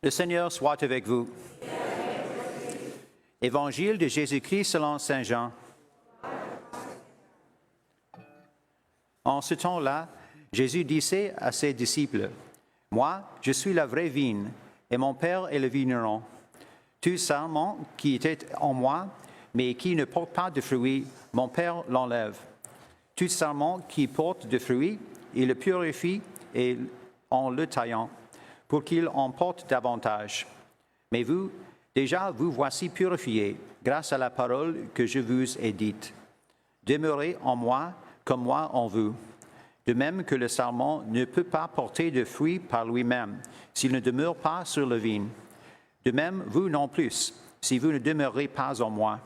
Le Seigneur soit avec vous. Évangile de Jésus-Christ selon Saint Jean. En ce temps-là, Jésus disait à ses disciples, « Moi, je suis la vraie vigne, et mon Père est le vigneron. Tout sarment qui était en moi, mais qui ne porte pas de fruits, mon Père l'enlève. Tout sarment qui porte de fruits, il le purifie et en le taillant, pour qu'il en porte davantage. Mais vous, déjà vous voici purifiés, grâce à la parole que je vous ai dite. Demeurez en moi, comme moi en vous. De même que le sarment ne peut pas porter de fruits par lui-même, s'il ne demeure pas sur le vigne. De même, vous non plus, si vous ne demeurez pas en moi.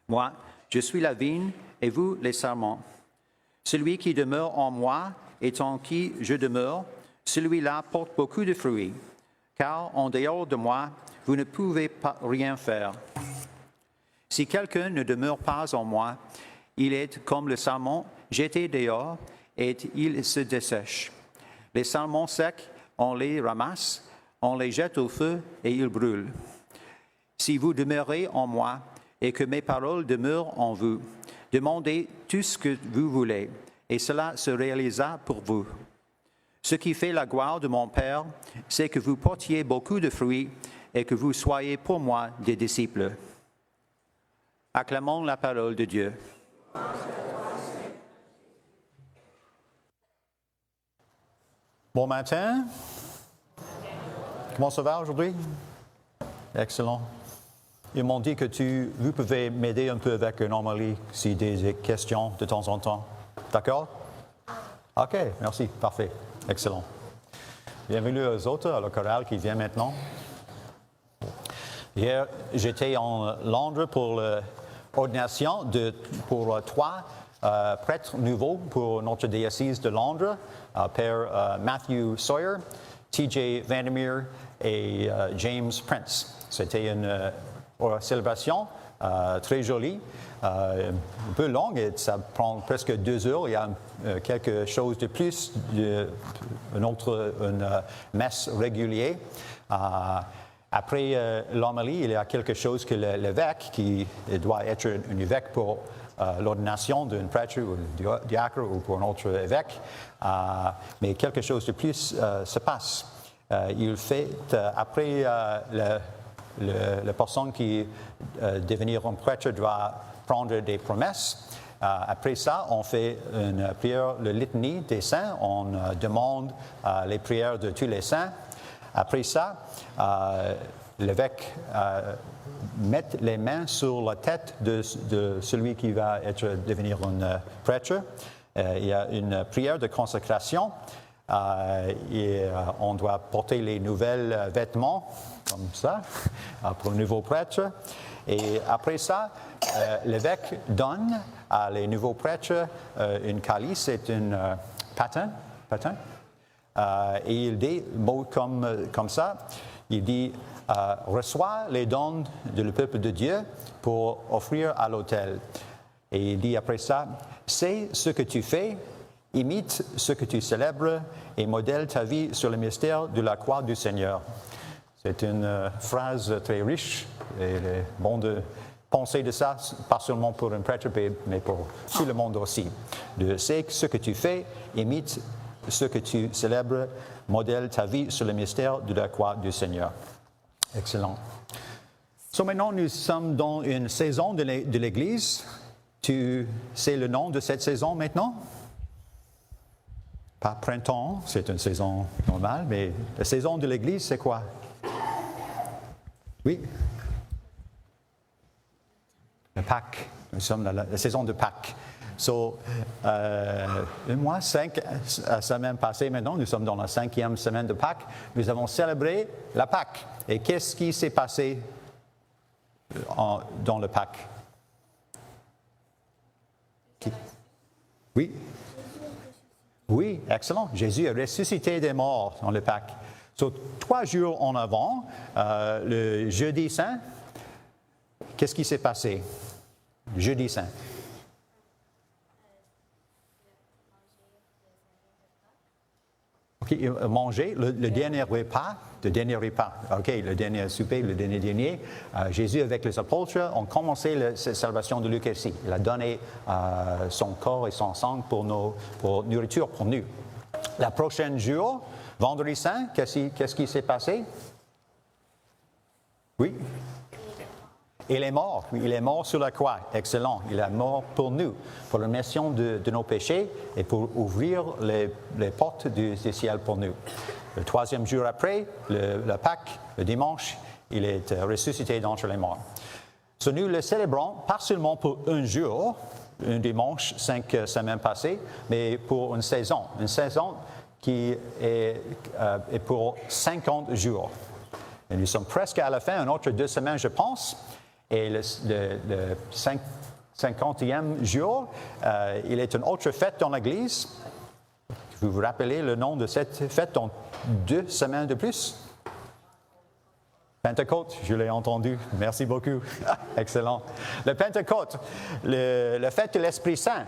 Moi, je suis la vigne, et vous les sarments. Celui qui demeure en moi, et en qui je demeure, celui-là porte beaucoup de fruits, car en dehors de moi, vous ne pouvez pas rien faire. Si quelqu'un ne demeure pas en moi, il est comme le sarment jeté dehors, et il se dessèche. Les sarments secs, on les ramasse, on les jette au feu, et ils brûlent. Si vous demeurez en moi, et que mes paroles demeurent en vous, demandez tout ce que vous voulez, et cela se réalisera pour vous. Ce qui fait la gloire de mon Père, c'est que vous portiez beaucoup de fruits et que vous soyez pour moi des disciples. Acclamons la parole de Dieu. Bon matin. Comment ça va aujourd'hui? Excellent. Ils m'ont dit que vous pouvez m'aider un peu avec une homélie si des questions de temps en temps. D'accord? OK, merci, parfait. Excellent. Bienvenue aux autres, à la chorale qui vient maintenant. Hier, j'étais en Londres pour l'ordination pour 3 prêtres nouveaux pour notre diocèse de Londres, Père Matthew Sawyer, T.J. Vandermeer et James Prince. C'était une célébration très jolie, un peu longue, et ça prend presque 2 heures. Il y a quelque chose de plus, une messe régulière. Après l'homélie, il y a quelque chose que l'évêque, qui doit être un évêque pour l'ordination d'un prêtre ou d'un diacre ou pour un autre évêque, mais quelque chose de plus se passe. Il fait, après la personne qui devenir un prêtre doit prendre des promesses. Après ça, on fait une prière, le litanie des saints. On demande les prières de tous les saints. Après ça, l'évêque met les mains sur la tête de celui qui va devenir un prêtre. Il y a une prière de consécration. Et on doit porter les nouveaux vêtements, comme ça, pour le nouveau prêtre. Et après ça, l'évêque donne à les nouveaux prêtres une calice, c'est un patin. Et il dit, mot comme ça, il dit, reçois les dons du peuple de Dieu pour offrir à l'autel. Et il dit après ça, sais ce que tu fais, imite ce que tu célèbres et modèle ta vie sur le mystère de la croix du Seigneur. C'est une phrase très riche et il est bon de penser de ça, pas seulement pour un prêtre, mais pour tout le monde aussi. De sais ce que tu fais, imite ce que tu célèbres, modèle ta vie sur le mystère de la croix du Seigneur. Excellent. Maintenant, nous sommes dans une saison de l'Église. Tu sais le nom de cette saison maintenant? Pas printemps, c'est une saison normale, mais la saison de l'Église, c'est quoi? Oui? Le Pâques. Nous sommes dans la saison de Pâques. Un mois, 5 semaines passées maintenant, nous sommes dans la 5e semaine de Pâques. Nous avons célébré la Pâques. Et qu'est-ce qui s'est passé dans le Pâques? Oui? Oui, excellent. Jésus a ressuscité des morts dans le Pâques. 3 jours en avant, le jeudi saint, qu'est-ce qui s'est passé? Jeudi saint. Manger le dernier repas, le dernier souper, le dernier dîner. Jésus avec les apôtres ont commencé la célébration de l'Eucharistie. Il a donné son corps et son sang pour nourriture pour nous. La prochaine jour, vendredi saint, qu'est-ce qui s'est passé? Oui? Il est mort. Il est mort sur la croix. Excellent. Il est mort pour nous, pour la rémission de nos péchés et pour ouvrir les portes du ciel pour nous. Le troisième jour après, le Pâques, le dimanche, il est ressuscité d'entre les morts. Nous le célébrons pas seulement pour un jour, un dimanche, 5 semaines passées, mais pour une saison qui est pour 50 jours. Et nous sommes presque à la fin, une autre 2 semaines, je pense. Et le 50e jour, il est une autre fête dans l'Église. Vous vous rappelez le nom de cette fête dans 2 semaines de plus? Pentecôte, je l'ai entendu. Merci beaucoup. Excellent. Le Pentecôte, la fête de l'Esprit Saint.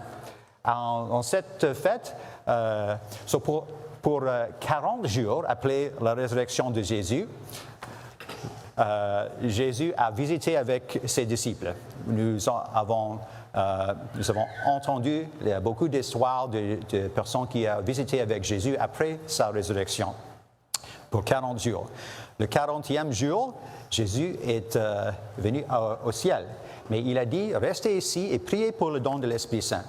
En cette fête, pour 40 jours après la résurrection de Jésus, Jésus a visité avec ses disciples. Nous avons entendu beaucoup d'histoires de personnes qui ont visité avec Jésus après sa résurrection pour 40 jours. Le 40e jour, Jésus est venu au ciel, mais il a dit « Restez ici et priez pour le don de l'Esprit Saint ».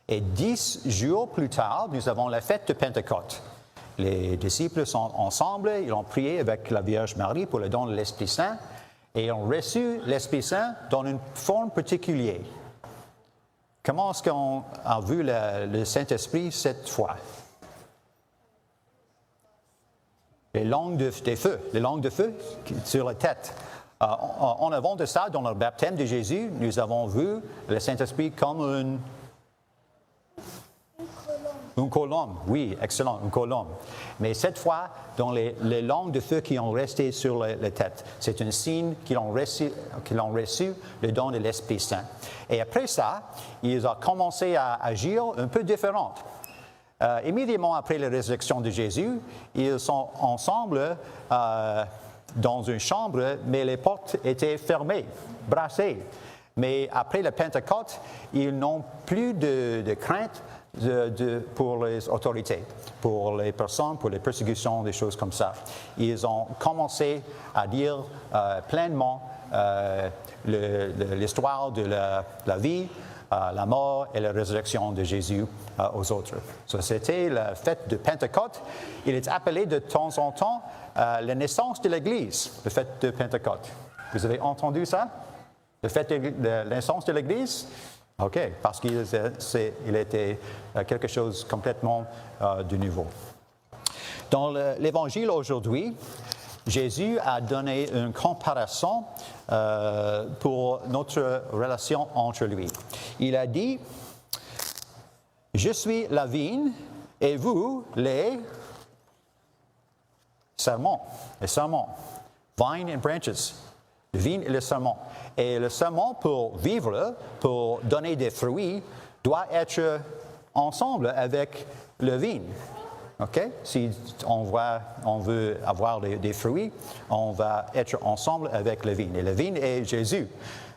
Et 10 jours plus tard, nous avons la fête de Pentecôte. Les disciples sont ensemble, ils ont prié avec la Vierge Marie pour le don de l'Esprit Saint et ils ont reçu l'Esprit Saint dans une forme particulière. Comment est-ce qu'on a vu le Saint-Esprit cette fois? Les langues de feu sur la tête. En avant de ça, dans le baptême de Jésus, nous avons vu le Saint-Esprit comme une colombe, oui, excellent, une colombe. Mais cette fois, dans les langues de feu qui ont resté sur la tête, c'est un signe qu'ils ont reçu le don de l'Esprit Saint. Et après ça, ils ont commencé à agir un peu différent. Immédiatement après la résurrection de Jésus, ils sont ensemble dans une chambre, mais les portes étaient fermées, brassées. Mais après la Pentecôte, ils n'ont plus de crainte pour les autorités, pour les personnes, pour les persécutions, des choses comme ça. Ils ont commencé à dire pleinement l'histoire de la vie, la mort et la résurrection de Jésus aux autres. C'était la fête de Pentecôte. Il est appelé de temps en temps la naissance de l'Église, la fête de Pentecôte. Vous avez entendu ça? La fête de la naissance de l'Église? OK, parce qu'il était quelque chose complètement de nouveau. Dans l'Évangile aujourd'hui, Jésus a donné une comparaison pour notre relation entre lui. Il a dit, « Je suis la vigne et vous, les serments, vine and branches, le vigne et le serment. » Et le serment, pour vivre, pour donner des fruits, doit être ensemble avec le vigne. OK? Si on veut avoir des fruits, on va être ensemble avec le vigne. Et le vigne est Jésus.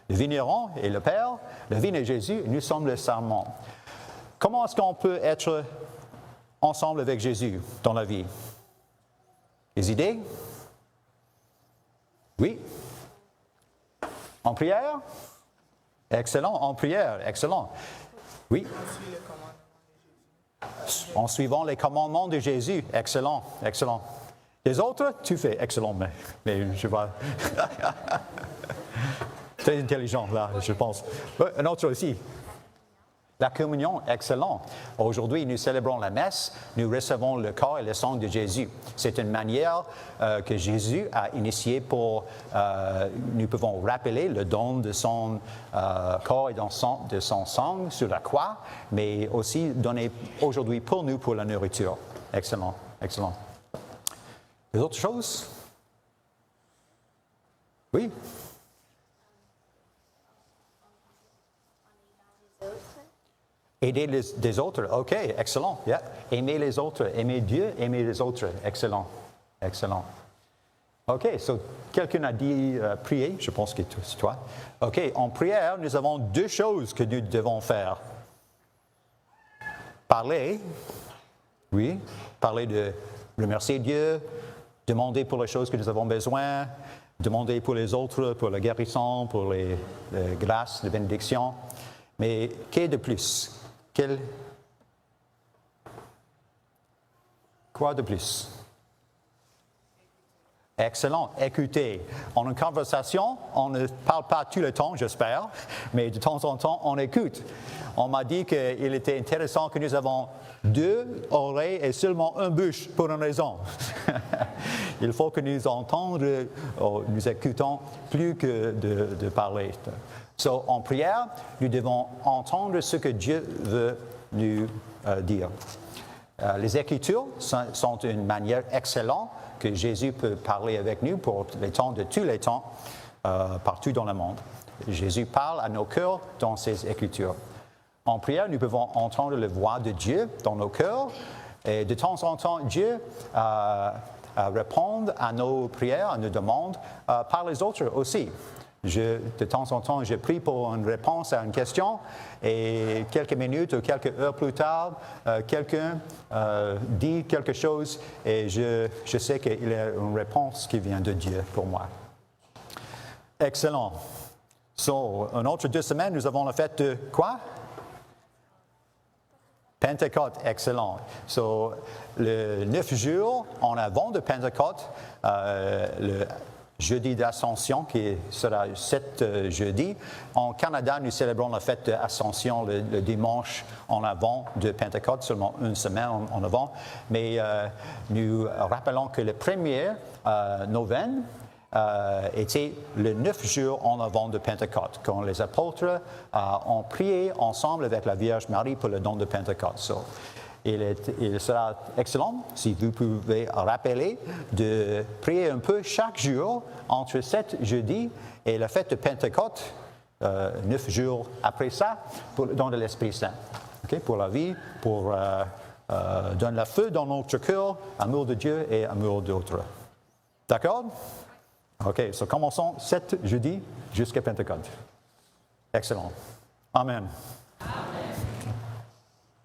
Le vigneron est le Père, le vigne est Jésus, nous sommes le serment. Comment est-ce qu'on peut être ensemble avec Jésus dans la vie? Des idées? Oui? En prière? Excellent. En prière, excellent. Oui? En suivant les commandements de Jésus. Excellent, excellent. Les autres, tu fais. Excellent, mais je vois. Très intelligent, là, je pense. Un autre aussi. La communion, excellent. Aujourd'hui, nous célébrons la messe, nous recevons le corps et le sang de Jésus. C'est une manière que Jésus a initiée pour, nous pouvons rappeler le don de son corps et de son sang sur la croix, mais aussi donné aujourd'hui pour nous pour la nourriture. Excellent, excellent. Les autres choses? Oui? Aider des autres, OK, excellent. Yeah. Aimer les autres, aimer Dieu, aimer les autres, excellent. Excellent. OK, so quelqu'un a dit prier, je pense que c'est toi. OK, en prière, nous avons deux choses que nous devons faire. Parler, oui, parler de remercier Dieu, demander pour les choses que nous avons besoin, demander pour les autres, pour la guérison, pour les grâces, les bénédictions. Mais qu'est-ce de plus? Quoi de plus? Excellent. Écoutez, en une conversation, on ne parle pas tout le temps, j'espère, mais de temps en temps, on écoute. On m'a dit qu'il était intéressant que nous avons 2 oreilles et seulement une bouche pour une raison. Il faut que nous entendions, nous écoutons plus que de parler. So, en prière, nous devons entendre ce que Dieu veut nous dire. Les Écritures sont une manière excellente que Jésus peut parler avec nous pour les temps de tous les temps, partout dans le monde. Jésus parle à nos cœurs dans ses Écritures. En prière, nous pouvons entendre la voix de Dieu dans nos cœurs et de temps en temps, Dieu répond à nos prières, à nos demandes par les autres aussi. De temps en temps, je prie pour une réponse à une question et quelques minutes ou quelques heures plus tard, quelqu'un dit quelque chose et je sais qu'il y a une réponse qui vient de Dieu pour moi. Excellent. So, une autre 2 semaines, nous avons la fête de quoi? Pentecôte, excellent. So, le 9 jours en avant de Pentecôte, le jeudi d'Ascension, qui sera 7 jeudi. En Canada, nous célébrons la fête d'Ascension le dimanche en avant de Pentecôte, seulement 1 semaine en avant. Mais nous rappelons que le premier novembre était le 9 jours en avant de Pentecôte, quand les apôtres ont prié ensemble avec la Vierge Marie pour le don de Pentecôte. So, il sera excellent si vous pouvez rappeler de prier un peu chaque jour entre 7 jeudi et la fête de Pentecôte, 9 jours après ça, pour le don de l'Esprit Saint. Okay? Pour la vie, pour donner le feu dans notre cœur, amour de Dieu et amour d'autres. D'accord? OK, so commençons 7 jeudi jusqu'à Pentecôte. Excellent. Amen.